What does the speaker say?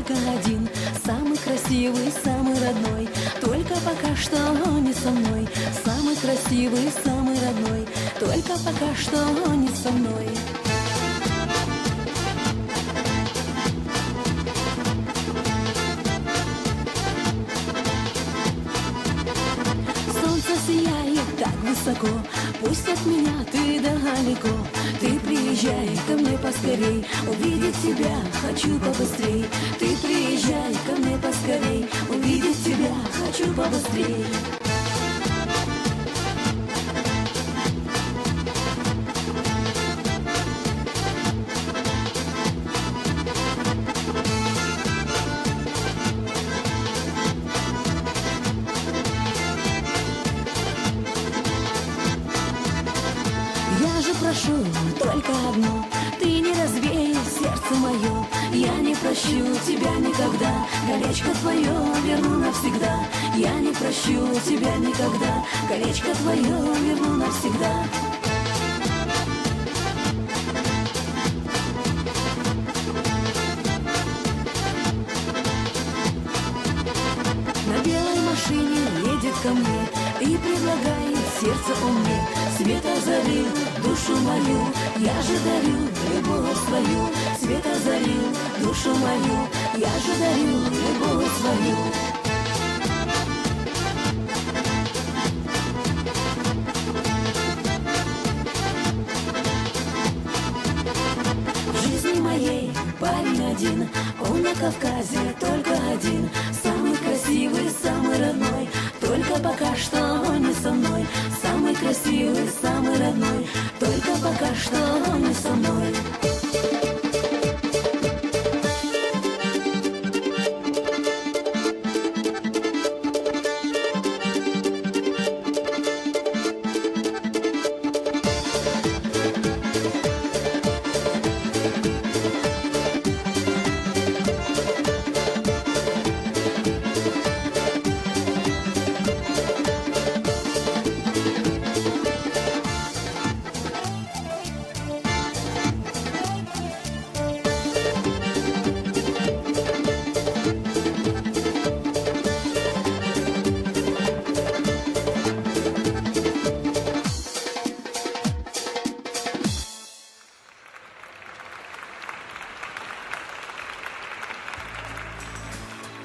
только один, самый красивый, самый родной, только пока что не со мной. Самый красивый, самый родной, только пока что не со мной. Солнце сияет так высоко, пусть от меня ты далеко. Ты приезжай ко мне поскорей, увидеть тебя хочу побыстрей. Ты приезжай ко мне поскорей, увидеть тебя хочу побыстрей. Я же прошу только одно, ты не разбей сердце мое. Я не прощу тебя никогда, колечко твое верну навсегда. Я не прощу тебя никогда, колечко твое верну навсегда. На белой машине едет ко мне и предлагает сердце он мне. Свет озарил душу мою, я же дарю любовь свою. Свет озарил душу мою, я же дарю любовь свою. В жизни моей парень один, он на Кавказе только один. Самый красивый, самый родной, только пока что не со мной. Самый красивый, самый родной, только пока что не со мной.